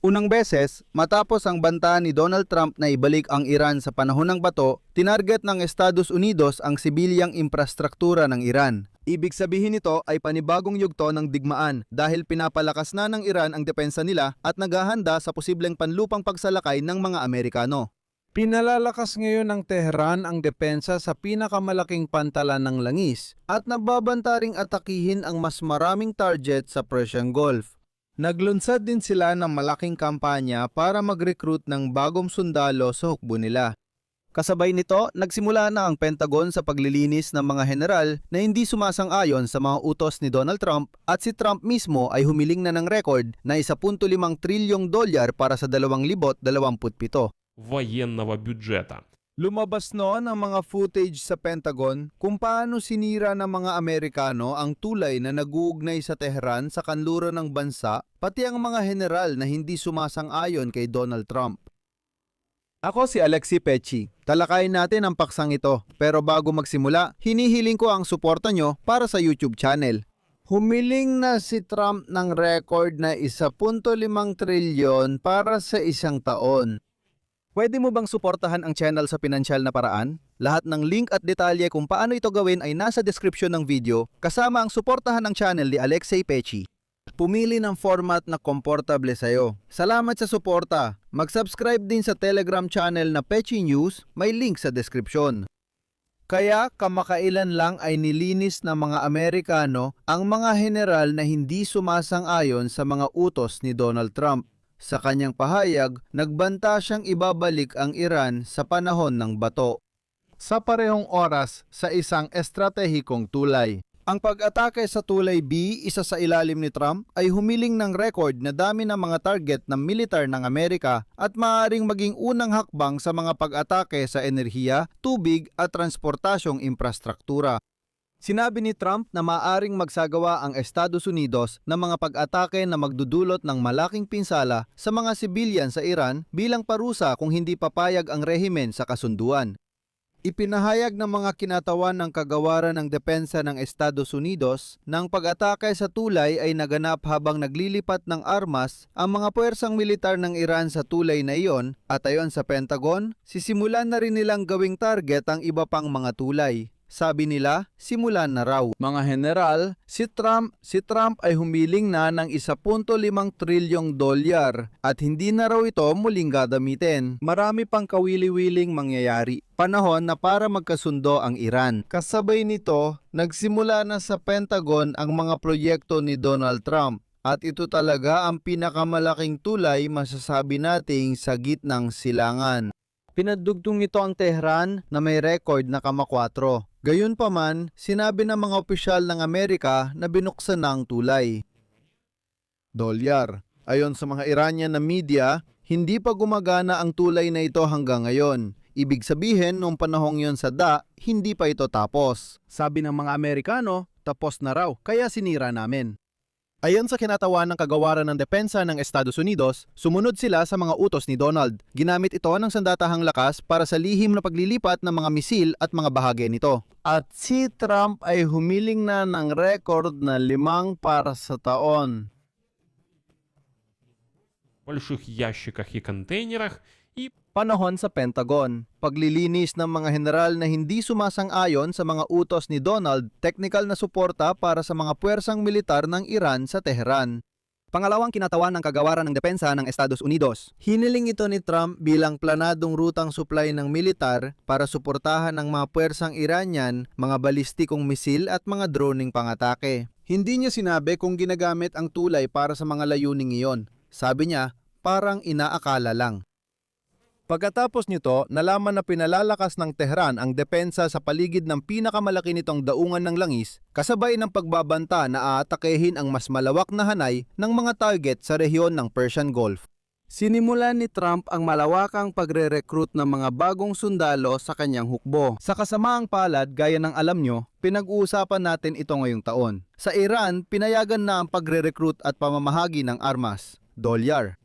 Unang beses, matapos ang banta ni Donald Trump na ibalik ang Iran sa panahon ng bato, tinarget ng Estados Unidos ang sibilyang infrastruktura ng Iran. Ibig sabihin nito ay panibagong yugto ng digmaan dahil pinapalakas na ng Iran ang depensa nila at naghahanda sa posibleng panlupang pagsalakay ng mga Amerikano. Pinalalakas ngayon ng Tehran ang depensa sa pinakamalaking pantalan ng langis at nagbabanta ring atakihin ang mas maraming target sa Persian Gulf. Naglunsad din sila ng malaking kampanya para mag-recruit ng bagong sundalo sa hukbo nila. Kasabay nito, nagsimula na ang Pentagon sa paglilinis ng mga general na hindi sumasang-ayon sa mga utos ni Donald Trump at si Trump mismo ay humiling na ng record na $1.5 trilyong para sa 2027. Военного бюджета. Lumabas noon ang mga footage sa Pentagon kung paano sinira ng mga Amerikano ang tulay na nag-uugnay sa Tehran sa kanluran ng bansa, pati ang mga general na hindi sumasang-ayon kay Donald Trump. Ako si Alexi Pecci. Talakayin natin ang paksang ito, pero bago magsimula, hinihiling ko ang suporta nyo para sa YouTube channel. Humiling na si Trump ng record na $1.5 trilyon para sa isang taon. Pwede mo bang suportahan ang channel sa pinansyal na paraan? Lahat ng link at detalye kung paano ito gawin ay nasa description ng video, kasama ang suportahan ng channel ni Alexei Pecci. Pumili ng format na komportable sa'yo. Salamat sa suporta. Mag-subscribe din sa Telegram channel na Pecci News, may link sa description. Kaya kamakailan lang ay nilinis ng mga Amerikano ang mga general na hindi sumasang-ayon sa mga utos ni Donald Trump. Sa kanyang pahayag, nagbanta siyang ibabalik ang Iran sa panahon ng bato. Sa parehong oras sa isang estratehikong tulay. Ang pag-atake sa tulay B, isa sa ilalim ni Trump, ay humiling ng record na dami ng mga target ng militar ng Amerika at maaaring maging unang hakbang sa mga pag-atake sa enerhiya, tubig at transportasyong infrastruktura. Sinabi ni Trump na maaaring magsagawa ang Estados Unidos ng mga pag-atake na magdudulot ng malaking pinsala sa mga sibilyan sa Iran bilang parusa kung hindi papayag ang rehimen sa kasunduan. Ipinahayag ng mga kinatawan ng kagawaran ng depensa ng Estados Unidos na ang pag-atake sa tulay ay naganap habang naglilipat ng armas ang mga puwersang militar ng Iran sa tulay na iyon at ayon sa Pentagon, sisimulan na rin nilang gawing target ang iba pang mga tulay. Sabi nila, simulan na raw. Mga general, si Trump ay humiling na ng $1.5 trilyong at hindi na raw ito muling gagamitin. Marami pang kawili-wiling mangyayari. Panahon na para magkasundo ang Iran. Kasabay nito, nagsimula na sa Pentagon ang mga proyekto ni Donald Trump. At ito talaga ang pinakamalaking tulay masasabi nating sa gitnang silangan. Pinadugtong nito ang Tehran na may record na kama-4. Gayunpaman, sinabi ng mga opisyal ng Amerika na binuksan na ang tulay. Dolyar. Ayon sa mga Iranian na media, hindi pa gumagana ang tulay na ito hanggang ngayon. Ibig sabihin, noong panahong yon sa hindi pa ito tapos. Sabi ng mga Amerikano, tapos na raw, kaya sinira namin. Ayon sa kinatawan ng kagawaran ng depensa ng Estados Unidos, sumunod sila sa mga utos ni Donald. Ginamit ito ng sandatahang lakas para sa lihim na paglilipat ng mga misil at mga bahagi nito. At si Trump ay humiling na ng record na 5 para sa taon. Больших ящиках и контейнерах и Panahon sa Pentagon. Paglilinis ng mga general na hindi sumasang-ayon sa mga utos ni Donald, technical na suporta para sa mga puwersang militar ng Iran sa Tehran. Pangalawang kinatawan ng kagawaran ng depensa ng Estados Unidos. Hiniling ito ni Trump bilang planadong rutang supply ng militar para suportahan ang mga puwersang Iranian, mga balistikong misil at mga droning pangatake. Hindi niya sinabi kung ginagamit ang tulay para sa mga layuning iyon. Sabi niya, parang inaakala lang. Pagkatapos nito, nalaman na pinalalakas ng Tehran ang depensa sa paligid ng pinakamalaki nitong daungan ng langis, kasabay ng pagbabanta na aatakehin ang mas malawak na hanay ng mga target sa rehiyon ng Persian Gulf. Sinimulan ni Trump ang malawakang pagre-recruit ng mga bagong sundalo sa kanyang hukbo. Sa kasamaang palad, gaya ng alam nyo, pinag-uusapan natin ito ngayong taon. Sa Iran, pinayagan na ang pagre-recruit at pamamahagi ng armas, dolyar.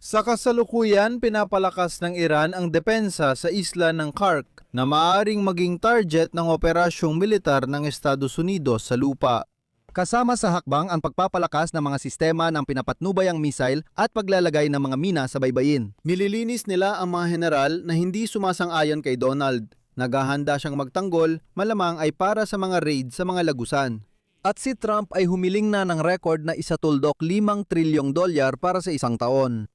Sa kasalukuyan, pinapalakas ng Iran ang depensa sa isla ng Kark na maaaring maging target ng operasyong militar ng Estados Unidos sa lupa. Kasama sa hakbang ang pagpapalakas ng mga sistema ng pinapatnubayang missile at paglalagay ng mga mina sa baybayin. Nililinis nila ang mga general na hindi sumasang-ayon kay Donald. Naghahanda siyang magtanggol, malamang ay para sa mga raid sa mga lagusan. At si Trump ay humiling na ng record na isatuldok $5 trilyong para sa isang taon.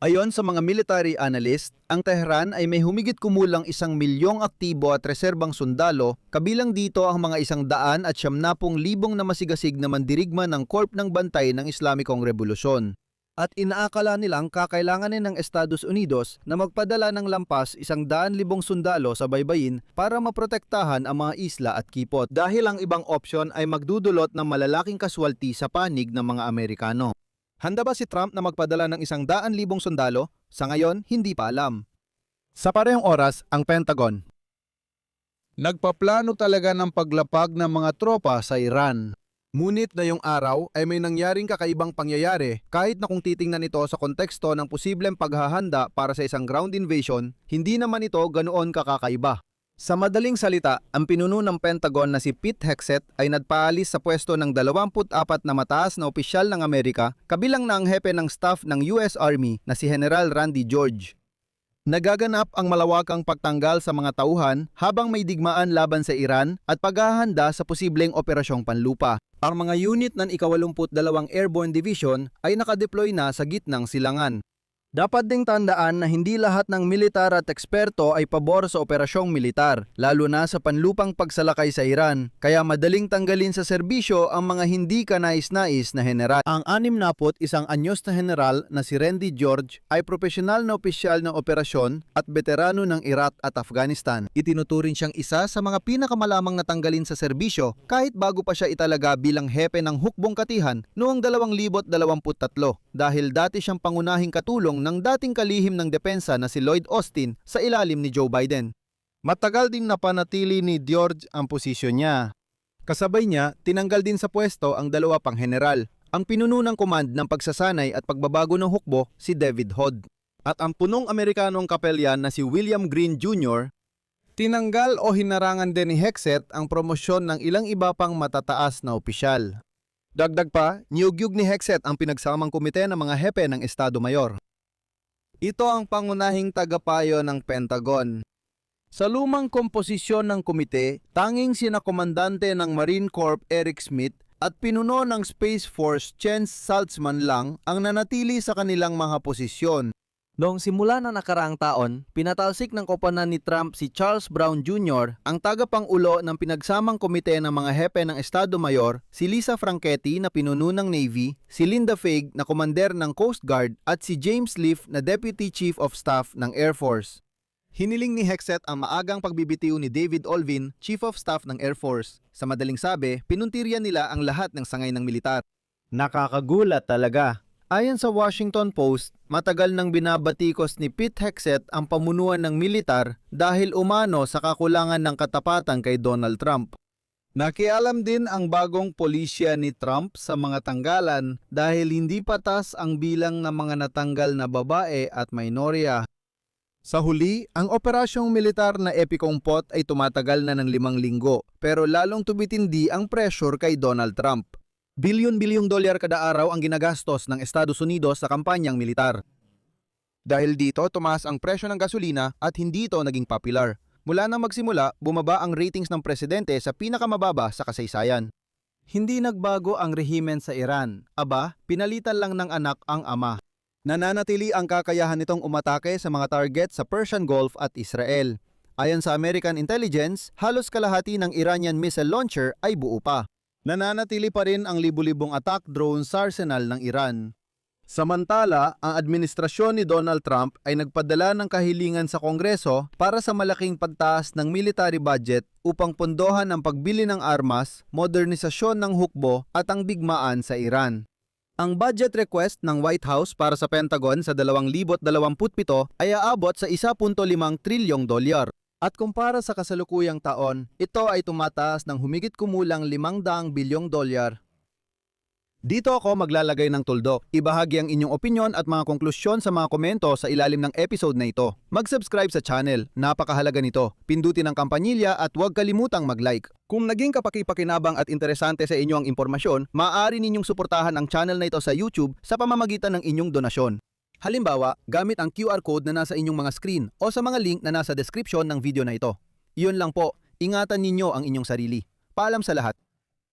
Ayon sa mga military analyst, ang Tehran ay may humigit kumulang 1 milyong aktibo at reserbang sundalo, kabilang dito ang mga 100,000 at 70,000 na masigasig na mandirigma ng Corp ng Bantay ng Islamikong Revolusyon. At inaakala nilang kakailanganin ng Estados Unidos na magpadala ng lampas 100,000 sundalo sa baybayin para maprotektahan ang mga isla at kipot, dahil ang ibang opsyon ay magdudulot ng malalaking kaswalti sa panig ng mga Amerikano. Handa ba si Trump na magpadala ng 100,000 sundalo? Sa ngayon, hindi pa alam. Sa parehong oras, ang Pentagon. Nagpaplano talaga ng paglapag ng mga tropa sa Iran. Ngunit na yung araw ay may nangyaring kakaibang pangyayari kahit na kung titingnan ito sa konteksto ng posibleng paghahanda para sa isang ground invasion, hindi naman ito ganoon kakakaiba. Sa madaling salita, ang pinuno ng Pentagon na si Pete Hegseth ay nagpaalis sa pwesto ng 24 na mataas na opisyal ng Amerika, kabilang na ang hepe ng staff ng US Army na si General Randy George. Nagaganap ang malawakang pagtanggal sa mga tauhan habang may digmaan laban sa Iran at paghahanda sa posibleng operasyong panlupa. Ang mga unit ng ika-82 Airborne Division ay nakadeploy na sa gitnang silangan. Dapat ding tandaan na hindi lahat ng militar at eksperto ay pabor sa operasyong militar, lalo na sa panlupang pagsalakay sa Iran, kaya madaling tanggalin sa serbisyo ang mga hindi kanais-nais na general. Ang 61 anyos na general na si Randy George ay profesional na opisyal ng operasyon at veterano ng Iraq at Afghanistan. Itinuturing siyang isa sa mga pinakamalamang natanggalin sa serbisyo kahit bago pa siya italaga bilang hepe ng hukbong katihan noong 2023 dahil dati siyang pangunahing katulong ng dating kalihim ng depensa na si Lloyd Austin sa ilalim ni Joe Biden. Matagal din napanatili ni George ang posisyon niya. Kasabay niya, tinanggal din sa pwesto ang 2 pang general, ang pinuno ng command ng pagsasanay at pagbabago ng hukbo si David Hood. At ang punong Amerikanong kapelyan na si William Green Jr. Tinanggal o hinarangan din ni Hegseth ang promosyon ng ilang iba pang matataas na opisyal. Dagdag pa, niyugyug ni Hegseth ang pinagsamang komite ng mga hepe ng Estado Mayor. Ito ang pangunahing tagapayo ng Pentagon. Sa lumang komposisyon ng komite, tanging sina komandante ng Marine Corps Eric Smith at pinuno ng Space Force Jens Saltzman lang ang nanatili sa kanilang mga posisyon. Noong simula na nakaraang taon, pinatalsik ng koponan ni Trump si Charles Brown Jr., ang tagapangulo ng pinagsamang komite ng mga hepe ng Estado Mayor, si Lisa Franchetti na pinuno ng Navy, si Linda Fague na commander ng Coast Guard at si James Leaf na Deputy Chief of Staff ng Air Force. Hiniling ni Hegseth ang maagang pagbibitiw ni David Olvin, Chief of Staff ng Air Force. Sa madaling sabi, pinuntiryan nila ang lahat ng sangay ng militar. Nakakagulat talaga. Ayon sa Washington Post, matagal nang binabatikos ni Pete Hegseth ang pamunuan ng militar dahil umano sa kakulangan ng katapatan kay Donald Trump. Nakialam din ang bagong pulisya ni Trump sa mga tanggalan dahil hindi patas ang bilang ng mga natanggal na babae at minorya. Sa huli, ang operasyong militar na Epicong Pot ay tumatagal na ng 5 linggo pero lalong tumitindi ang pressure kay Donald Trump. Bilyon-bilyong dolyar kada araw ang ginagastos ng Estados Unidos sa kampanyang militar. Dahil dito, tumaas ang presyo ng gasolina at hindi ito naging popular. Mula nang magsimula, bumaba ang ratings ng presidente sa pinakamababa sa kasaysayan. Hindi nagbago ang rehimen sa Iran. Aba, pinalitan lang ng anak ang ama. Nananatili ang kakayahan nitong umatake sa mga target sa Persian Gulf at Israel. Ayon sa American Intelligence, halos kalahati ng Iranian missile launcher ay buo pa. Nananatili pa rin ang libu-libong attack drone sa arsenal ng Iran. Samantala, ang administrasyon ni Donald Trump ay nagpadala ng kahilingan sa Kongreso para sa malaking pagtaas ng military budget upang pondohan ang pagbili ng armas, modernisasyon ng hukbo at ang digmaan sa Iran. Ang budget request ng White House para sa Pentagon sa 2027 ay aabot sa 1.5 trilyong dolyar. At kumpara sa kasalukuyang taon, ito ay tumataas ng humigit kumulang 500 bilyong dolyar. Dito ako maglalagay ng tuldok. Ibahagi ang inyong opinyon at mga konklusyon sa mga komento sa ilalim ng episode na ito. Mag-subscribe sa channel, napakahalaga nito. Pindutin ang kampanilya at huwag kalimutang mag-like. Kung naging kapaki-pakinabang at interesante sa inyo ang impormasyon, maaari ninyong suportahan ang channel na ito sa YouTube sa pamamagitan ng inyong donasyon. Halimbawa, gamit ang QR code na nasa inyong mga screen o sa mga link na nasa description ng video na ito. Iyon lang po, ingatan ninyo ang inyong sarili. Paalam sa lahat.